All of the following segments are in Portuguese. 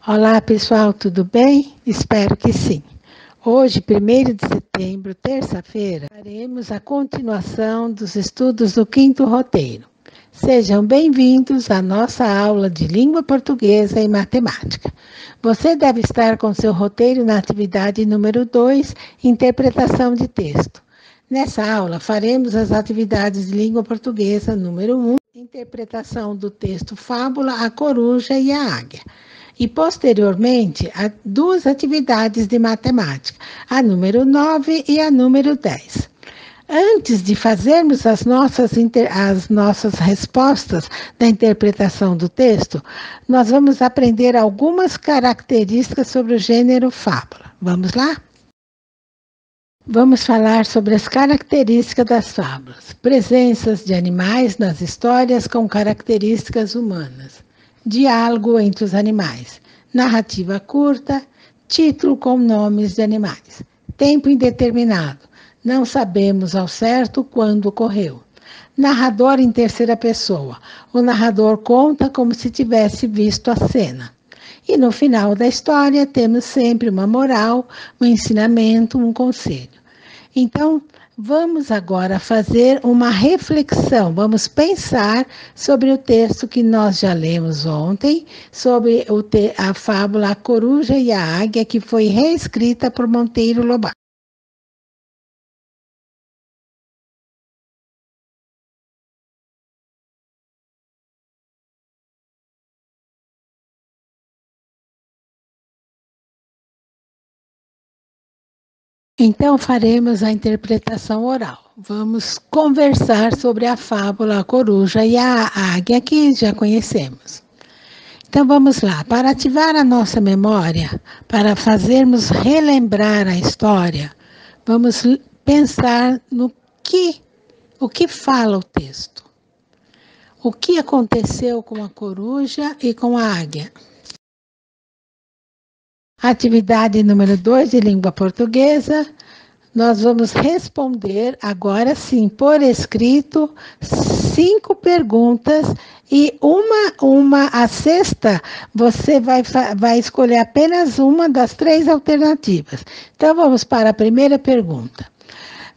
Olá, pessoal, tudo bem? Espero que sim. Hoje, 1º de setembro, terça-feira, faremos a continuação dos estudos do 5º roteiro. Sejam bem-vindos à nossa aula de língua portuguesa e matemática. Você deve estar com seu roteiro na atividade número 2, interpretação de texto. Nessa aula, faremos as atividades de língua portuguesa número 1, interpretação do texto Fábula, a Coruja e a Águia. E, posteriormente, duas atividades de matemática, a número 9 e a número 10. Antes de fazermos as nossas respostas da interpretação do texto, nós vamos aprender algumas características sobre o gênero fábula. Vamos lá? Vamos falar sobre as características das fábulas. Presenças de animais nas histórias com características humanas. Diálogo entre os animais. Narrativa curta. Título com nomes de animais. Tempo indeterminado. Não sabemos ao certo quando ocorreu. Narrador em terceira pessoa. O narrador conta como se tivesse visto a cena. E no final da história temos sempre uma moral, um ensinamento, um conselho. Então, vamos agora fazer uma reflexão, vamos pensar sobre o texto que nós já lemos ontem, sobre a fábula A Coruja e a Águia, que foi reescrita por Monteiro Lobato. Então, faremos a interpretação oral. Vamos conversar sobre a fábula A Coruja e a Águia, que já conhecemos. Então, vamos lá. Para ativar a nossa memória, para fazermos relembrar a história, vamos pensar no o que fala o texto. O que aconteceu com a coruja e com a águia? Atividade número 2 de língua portuguesa. Nós vamos responder, agora sim, por escrito, 5 perguntas e a sexta, você vai escolher apenas uma das 3 alternativas. Então, vamos para a primeira pergunta.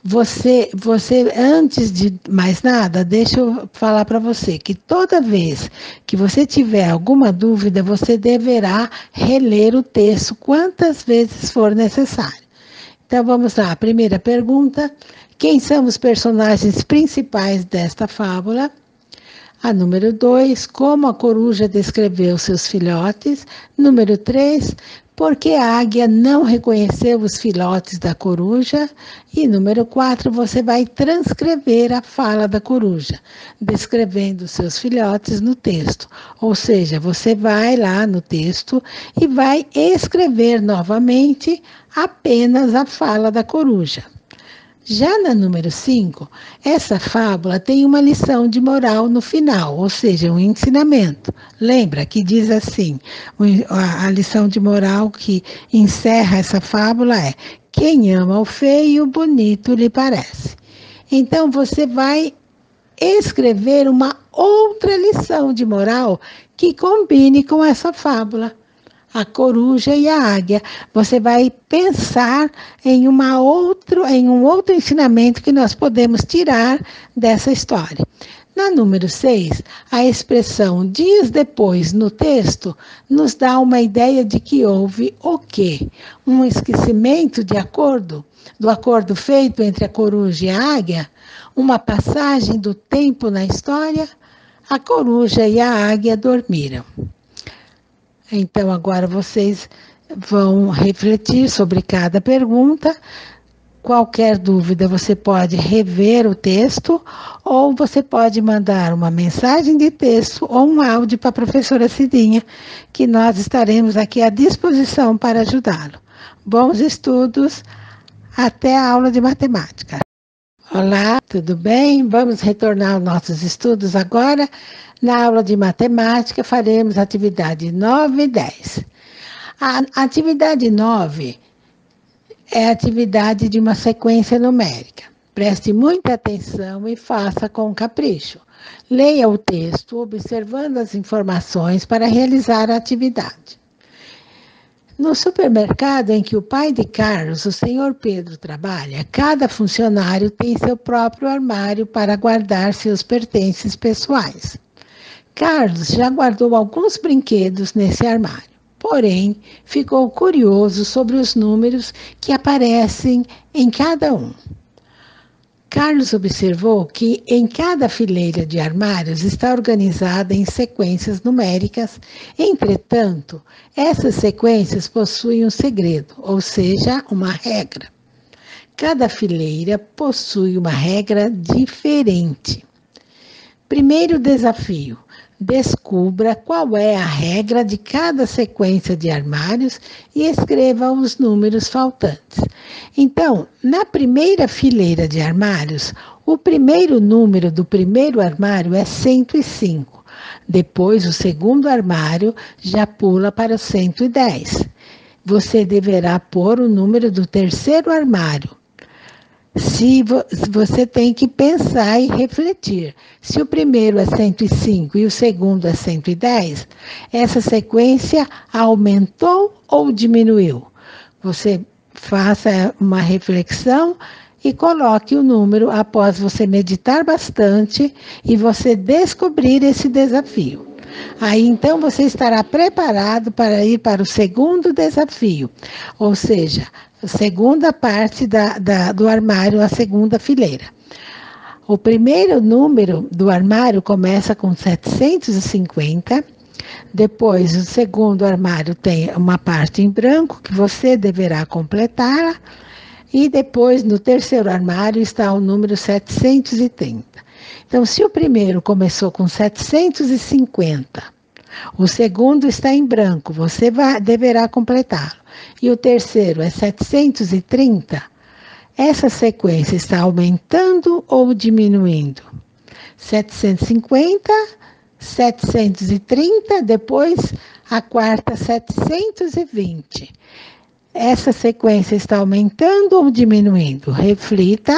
Você, antes de mais nada, deixa eu falar para você que toda vez que você tiver alguma dúvida, você deverá reler o texto quantas vezes for necessário. Então, vamos lá. A primeira pergunta. Quem são os personagens principais desta fábula? A número 2. Como a coruja descreveu seus filhotes? Número 3. Por que a águia não reconheceu os filhotes da coruja? E número 4. Você vai transcrever a fala da coruja, descrevendo seus filhotes no texto. Ou seja, você vai lá no texto e vai escrever novamente apenas a fala da coruja. Já na número 5, essa fábula tem uma lição de moral no final, ou seja, um ensinamento. Lembra que diz assim, a lição de moral que encerra essa fábula é: quem ama o feio, bonito lhe parece. Então, você vai escrever uma outra lição de moral que combine com essa fábula. A coruja e a águia. Você vai pensar em um outro ensinamento que nós podemos tirar dessa história. Na número 6, a expressão dias depois no texto nos dá uma ideia de que houve o quê? Um esquecimento do acordo feito entre a coruja e a águia? Uma passagem do tempo na história? A coruja e a águia dormiram. Então, agora vocês vão refletir sobre cada pergunta. Qualquer dúvida, você pode rever o texto ou você pode mandar uma mensagem de texto ou um áudio para a professora Cidinha, que nós estaremos aqui à disposição para ajudá-lo. Bons estudos, até a aula de matemática. Olá, tudo bem? Vamos retornar aos nossos estudos agora. Na aula de matemática, faremos atividade 9 e 10. A atividade 9 é a atividade de uma sequência numérica. Preste muita atenção e faça com capricho. Leia o texto, observando as informações para realizar a atividade. No supermercado em que o pai de Carlos, o senhor Pedro, trabalha, cada funcionário tem seu próprio armário para guardar seus pertences pessoais. Carlos já guardou alguns brinquedos nesse armário, porém ficou curioso sobre os números que aparecem em cada um. Carlos observou que em cada fileira de armários está organizada em sequências numéricas. Entretanto, essas sequências possuem um segredo, ou seja, uma regra. Cada fileira possui uma regra diferente. Primeiro desafio: descubra qual é a regra de cada sequência de armários e escreva os números faltantes. Então, na primeira fileira de armários, o primeiro número do primeiro armário é 105. Depois, o segundo armário já pula para o 110. Você deverá pôr o número do terceiro armário. Você tem que pensar e refletir. Se o primeiro é 105 e o segundo é 110, essa sequência aumentou ou diminuiu? Você faça uma reflexão e coloque o número após você meditar bastante e você descobrir esse desafio. Aí então você estará preparado para ir para o segundo desafio, ou seja, a segunda parte do armário, a segunda fileira. O primeiro número do armário começa com 750, depois o segundo armário tem uma parte em branco que você deverá completar, e depois no terceiro armário está o número 730. Então, se o primeiro começou com 750, o segundo está em branco, você deverá completá-lo. E o terceiro é 730, essa sequência está aumentando ou diminuindo? 750, 730, depois a quarta 720. Essa sequência está aumentando ou diminuindo? Reflita,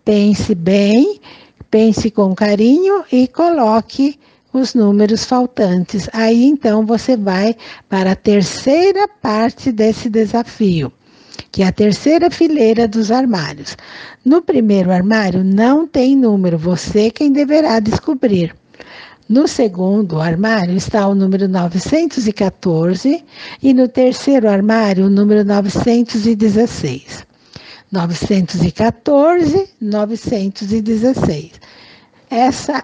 pense bem, pense com carinho e coloque os números faltantes. Aí, então, você vai para a terceira parte desse desafio, que é a terceira fileira dos armários. No primeiro armário não tem número, você quem deverá descobrir. No segundo armário está o número 914 e no terceiro armário o número 916. 914, 916.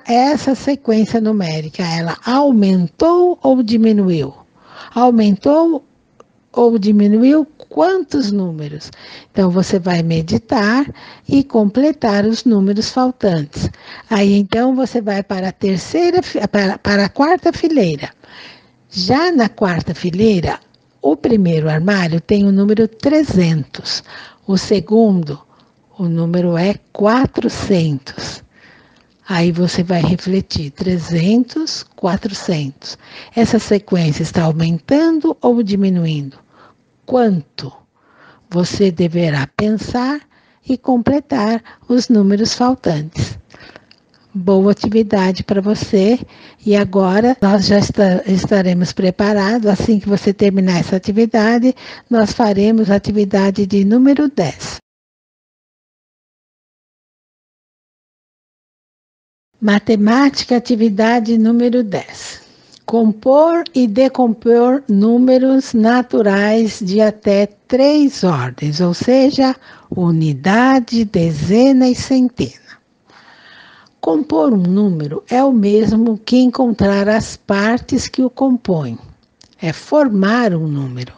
Essa sequência numérica, ela aumentou ou diminuiu? Aumentou ou diminuiu quantos números? Então, você vai meditar e completar os números faltantes. Aí, então, você vai para a terceira, para a quarta fileira. Já na quarta fileira, o primeiro armário tem o número 300. O segundo, o número é 400. Aí você vai refletir, 300, 400. Essa sequência está aumentando ou diminuindo? Quanto? Você deverá pensar e completar os números faltantes. Boa atividade para você. E agora nós já estaremos preparados. Assim que você terminar essa atividade, nós faremos a atividade de número 10. Matemática, atividade número 10. Compor e decompor números naturais de até 3 ordens, ou seja, unidade, dezena e centena. Compor um número é o mesmo que encontrar as partes que o compõem. É formar um número.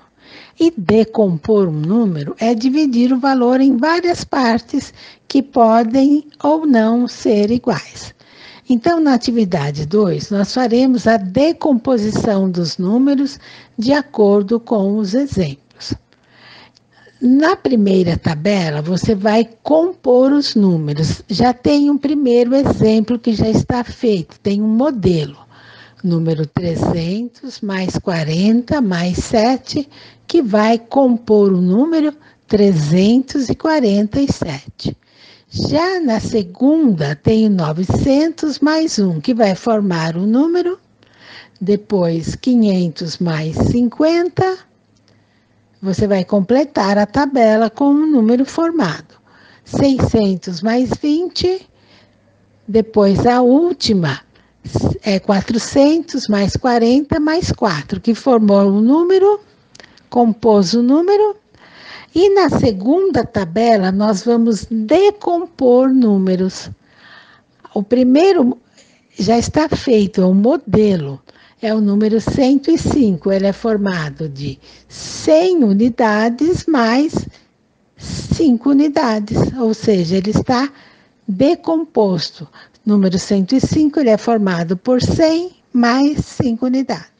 E decompor um número é dividir o valor em várias partes que podem ou não ser iguais. Então, na atividade 2, nós faremos a decomposição dos números de acordo com os exemplos. Na primeira tabela, você vai compor os números. Já tem um primeiro exemplo que já está feito, tem um modelo. Número 300 mais 40 mais 7, que vai compor o número 347. Já na segunda, tem o 900 mais 1, que vai formar o número, depois 500 mais 50, Você vai completar a tabela com o número formado. 600 mais 20, depois a última é 400 mais 40 mais 4, que formou o número, compôs o número. E na segunda tabela, nós vamos decompor números. O primeiro já está feito, é o modelo. É o número 105. Ele é formado de 100 unidades mais 5 unidades. Ou seja, ele está decomposto. Número 105, ele é formado por 100 mais 5 unidades.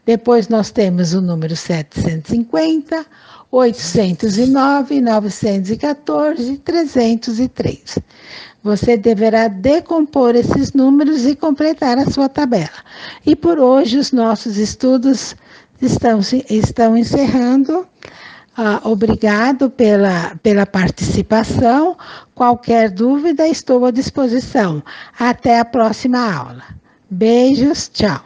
Depois nós temos o número 750, 809, 914, 303. Você deverá decompor esses números e completar a sua tabela. E por hoje os nossos estudos estão encerrando. Obrigado pela participação. Qualquer dúvida, estou à disposição. Até a próxima aula. Beijos, tchau.